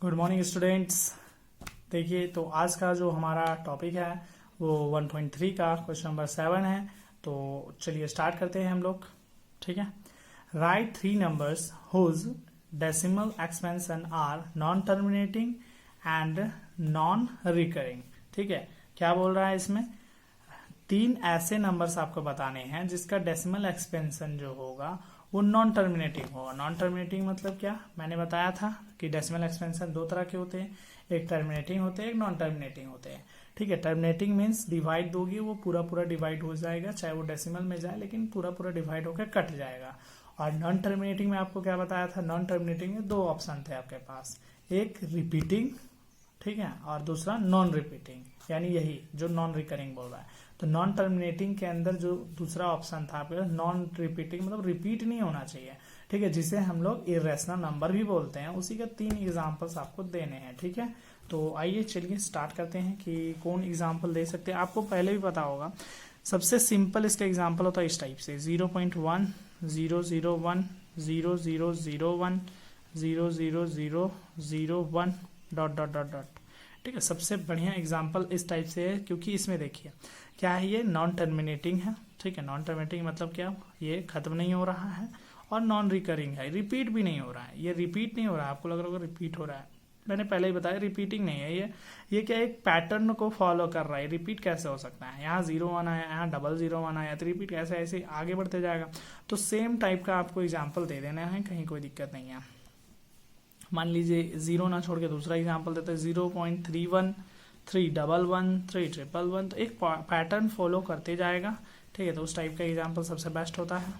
Good morning students. देखिए, तो आज का जो हमारा टॉपिक है वो 1.3 का क्वेश्चन नंबर 7 है। तो चलिए स्टार्ट करते हैं हम लोग। ठीक है। Write 3 numbers whose decimal expansion are non terminating and non recurring. ठीक है, क्या बोल रहा है इसमें? 3 ऐसे नंबर्स आपको बताने हैं जिसका डेसिमल एक्सपेंशन जो होगा वो नॉन टर्मिनेटिंग होगा। नॉन टर्मिनेटिंग मतलब क्या? मैंने बताया था कि डेसिमल एक्सपेंशन 2 तरह के होते हैं, एक टर्मिनेटिंग होते हैं, एक नॉन टर्मिनेटिंग होते हैं। ठीक है, टर्मिनेटिंग मीन्स डिवाइड दोगी वो पूरा पूरा डिवाइड हो जाएगा, चाहे वो डेसिमल में जाए लेकिन पूरा पूरा डिवाइड होकर कट जाएगा। और नॉन टर्मिनेटिंग में आपको क्या बताया था? नॉन टर्मिनेटिंग में 2 ऑप्शन थे आपके पास, एक रिपीटिंग, ठीक है, और दूसरा नॉन रिपीटिंग, यानी यही जो नॉन रिकरिंग बोल रहा है। तो नॉन टर्मिनेटिंग के अंदर जो दूसरा ऑप्शन था आपके पास नॉन रिपीटिंग, मतलब रिपीट नहीं होना चाहिए। ठीक है, जिसे हम लोग इरेशनल नंबर भी बोलते हैं। उसी का 3 एग्जांपल्स आपको देने हैं। ठीक है, तो आइए चलिए स्टार्ट करते हैं कि कौन एग्जांपल दे सकते हैं। आपको पहले भी पता होगा, सबसे सिंपल इसका एग्जांपल होता है इस टाइप से 0.1 001 0001 00001 डॉट डॉट डॉट डॉट। ठीक है, सबसे बढ़िया एग्जांपल इस टाइप से है क्योंकि इसमें देखिए क्या है, ये नॉन टर्मिनेटिंग है। ठीक है, नॉन टर्मिनेटिंग मतलब क्या? ये खत्म नहीं हो रहा है, और नॉन रिकरिंग है, रिपीट भी नहीं हो रहा है। ये रिपीट नहीं हो रहा है, आपको लग रहा होगा रिपीट हो रहा है, मैंने पहले ही बताया रिपीटिंग नहीं है ये क्या एक पैटर्न को फॉलो कर रहा है। रिपीट कैसे हो सकता है? यहाँ 0 1 आया, यहाँ 001 आया, तो रिपीट कैसे? ऐसे आगे बढ़ते जाएगा। तो सेम टाइप का आपको एग्जाम्पल दे देना है, कहीं कोई दिक्कत नहीं है। मान लीजिए 0 ना छोड़ के दूसरा एग्जाम्पल देते हैं 0.31 311 311, तो एक पैटर्न फॉलो करते जाएगा। ठीक है, तो उस टाइप का एग्जाम्पल सबसे बेस्ट होता है।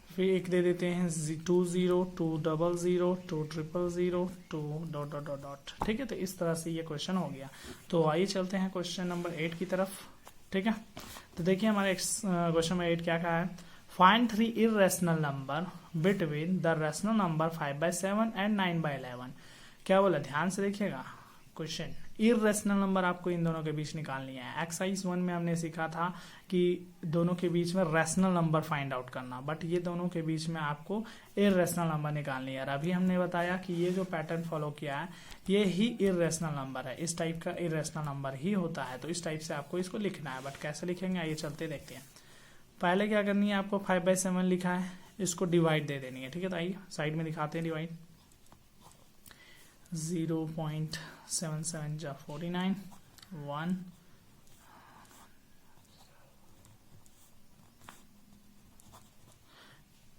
फिर एक दे देते हैं 20 200 2000 2 डॉट डॉट डॉट डॉट। ठीक है, तो इस तरह से ये क्वेश्चन हो गया। तो आइए चलते हैं क्वेश्चन नंबर 8 की तरफ। ठीक है, तो देखिए हमारे क्वेश्चन नंबर 8 क्या कहा है? Find 3 irrational number between the rational number 5/7 and 9/11। क्या बोला? ध्यान से देखिएगा क्वेश्चन। इरेशनल नंबर आपको इन दोनों के बीच निकालनी है। एक्सरसाइज 1 में हमने सीखा था कि दोनों के बीच में रेशनल नंबर फाइंड आउट करना, बट ये दोनों के बीच में आपको इरेशनल नंबर निकालनी है। और अभी हमने बताया कि ये जो पैटर्न फॉलो किया है ये ही इरेशनल नंबर है, इस टाइप का इरेशनल नंबर ही होता है। तो इस टाइप से आपको इसको लिखना है, बट कैसे लिखेंगे आइए चलते देखते हैं। पहले क्या करनी है आपको? 5/7 लिखा है, इसको डिवाइड दे देनी है। ठीक है, तो आइए साइड में दिखाते हैं डिवाइड। 0.77 जा 49 1।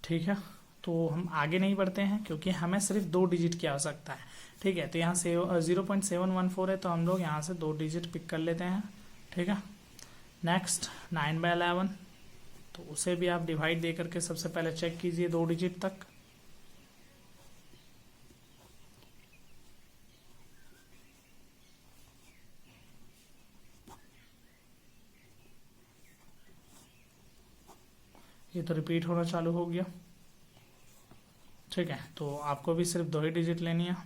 ठीक है, तो हम आगे नहीं बढ़ते हैं क्योंकि हमें सिर्फ 2 डिजिट की आवश्यकता है। ठीक है, तो यहाँ से 0.714 है, तो हम लोग यहाँ से 2 डिजिट पिक कर लेते हैं। ठीक है, नेक्स्ट 9/11, तो उसे भी आप डिवाइड दे करके सबसे पहले चेक कीजिए 2 डिजिट तक। ये तो रिपीट होना चालू हो गया। ठीक है, तो आपको भी सिर्फ 2 ही डिजिट लेनी है।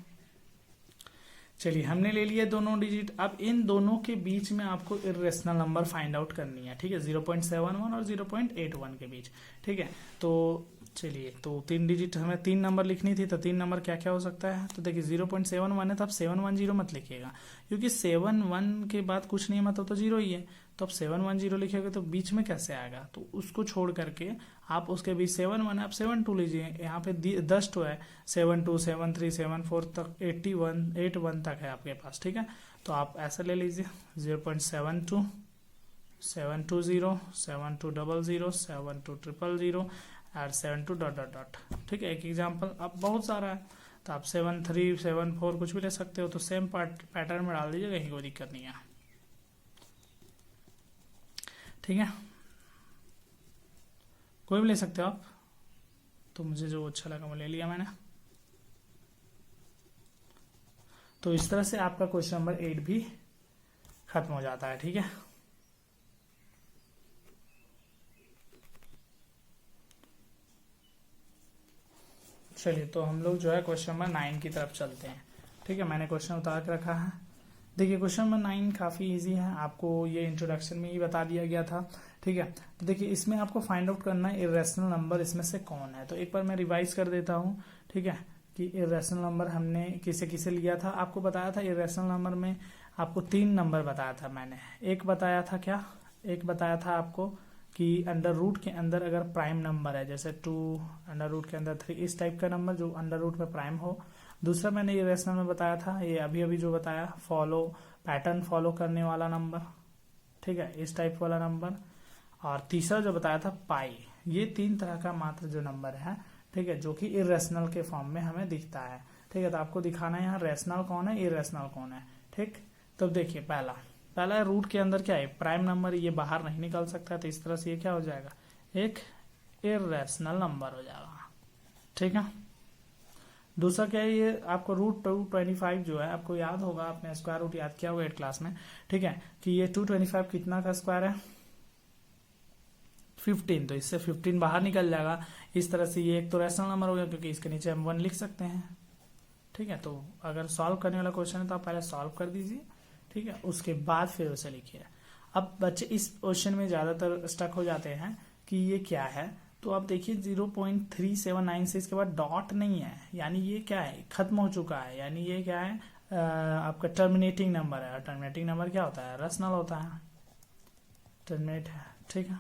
चलिए हमने ले लिए दोनों डिजिट। अब इन दोनों के बीच में आपको इरेशनल नंबर फाइंड आउट करनी है। ठीक है, 0.71 और 0.81 के बीच। ठीक है, तो चलिए, तो 3 डिजिट हमें 3 नंबर लिखनी थी, तो 3 नंबर क्या क्या हो सकता है? तो देखिए 0.71 है, तो आप 710 मत लिखिएगा क्योंकि 7 के बाद कुछ नहीं, मतलब तो 0 ही है। तो आप 710 लिखिएगा तो बीच में कैसे आएगा? तो उसको छोड़ करके आप उसके बीच 7 आप 7 लीजिए। यहाँ पे 10 है, 7 7 7 तक 81 तक है आपके पास। ठीक है, तो आप ऐसा ले लीजिए 0.72 720 7200 7200 और 72 डॉट डॉट डॉट। ठीक है, एक एग्जाम्पल। अब बहुत सारा है, तो आप 73 74 कुछ भी ले सकते हो। तो सेम पैटर्न में डाल दीजिए, कहीं कोई दिक्कत नहीं है। ठीक है, कोई भी ले सकते हो आप, तो मुझे जो अच्छा लगा वो ले लिया मैंने। तो इस तरह से आपका क्वेश्चन नंबर 8 भी खत्म हो जाता है। ठीक है, चलिए तो हम लोग जो है क्वेश्चन नंबर 9 की तरफ चलते हैं। ठीक है, मैंने क्वेश्चन उतार के रखा है। देखिए क्वेश्चन नंबर 9 काफ़ी इजी है, आपको ये इंट्रोडक्शन में ही बता दिया गया था। ठीक है, तो देखिए इसमें आपको फाइंड आउट करना है इरेशनल नंबर इसमें से कौन है। तो एक बार मैं रिवाइज कर देता हूँ। ठीक है, कि इरेशनल नंबर हमने किसे किसे लिया था। आपको बताया था इरेशनल नंबर में आपको 3 नंबर बताया था मैंने। एक बताया था क्या, एक बताया था आपको कि अंडर रूट के अंदर अगर प्राइम नंबर है, जैसे 2 अंडर रूट के अंदर 3, इस टाइप का नंबर जो अंडर रूट में प्राइम हो। दूसरा मैंने इरेशनल में बताया था, ये अभी अभी जो बताया, पैटर्न फॉलो करने वाला नंबर, ठीक है, इस टाइप वाला नंबर। और तीसरा जो बताया था पाई। ये 3 तरह का मात्र जो नंबर है, ठीक है, जो कि इरेशनल के फॉर्म में हमें दिखता है। ठीक है, तो आपको दिखाना है यहाँ रेशनल कौन है, इरेशनल कौन है। ठीक, तो देखिए पहला रूट के अंदर क्या है, प्राइम नंबर, ये बाहर नहीं निकल सकता, तो इस तरह से ये क्या हो जाएगा, एक इरेशनल नंबर हो जाएगा। ठीक है, दूसरा क्या है, ये आपको रूट 225 जो है, आपको याद होगा, आपने स्क्वायर रूट याद किया होगा 8 क्लास में, ठीक है, कि ये 225 कितना का स्क्वायर है, 15, तो इससे 15 बाहर निकल जाएगा। इस तरह से ये एक तो रैशनल नंबर हो गया, क्योंकि इसके नीचे हम 1 लिख सकते हैं। ठीक है, तो अगर सॉल्व करने वाला क्वेश्चन है तो आप पहले सॉल्व कर दीजिए, ठीक है, उसके बाद फिर उसे लिखिए। अब बच्चे इस क्वेश्चन में ज्यादातर स्टक हो जाते हैं कि ये क्या है, तो आप देखिए 0.3796 से इसके बाद डॉट नहीं है, यानी ये क्या है, खत्म हो चुका है, यानी ये क्या है, आपका टर्मिनेटिंग नंबर है। टर्मिनेटिंग नंबर क्या होता है, रैशनल होता है, टर्मिनेट है। ठीक है,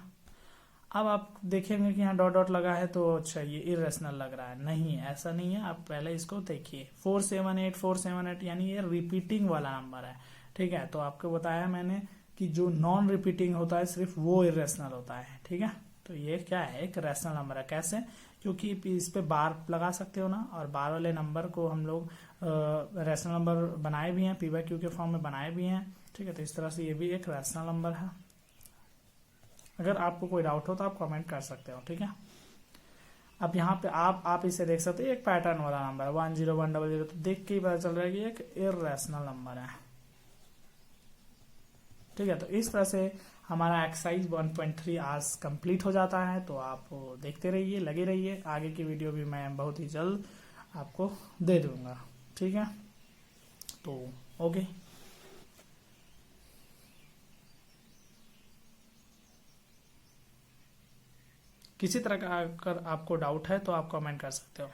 अब आप देखेंगे कि यहाँ डॉट डॉट लगा है, तो अच्छा ये इरेशनल लग रहा है, नहीं ऐसा नहीं है। आप पहले इसको देखिए, 478 यानी ये रिपीटिंग वाला नंबर है। ठीक है, तो आपको बताया मैंने कि जो नॉन रिपीटिंग होता है सिर्फ वो इरेशनल होता है। ठीक है, तो ये क्या है, एक रैशनल नंबर है। कैसे, क्योंकि इस पे बार लगा सकते हो ना, और बार वाले नंबर को हम लोग रैशनल नंबर बनाए भी हैं, p/q के फॉर्म में बनाए भी हैं। ठीक है, तो इस तरह से ये भी एक रैशनल नंबर है। अगर आपको कोई डाउट हो तो आप कमेंट कर सकते हो। ठीक है, अब यहाँ पे आप इसे देख सकते हो, एक पैटर्न वाला नंबर है 10100, तो देख के ही पता चल रहा है कि एक इरेशनल नंबर है। ठीक है, तो इस तरह से हमारा एक्सरसाइज 1.3 आज कंप्लीट हो जाता है। तो आप देखते रहिए, लगे रहिए, आगे की वीडियो भी मैं बहुत ही जल्द आपको दे दूंगा। ठीक है, तो ओके। किसी तरह का अगर आपको डाउट है तो आप कमेंट कर सकते हो।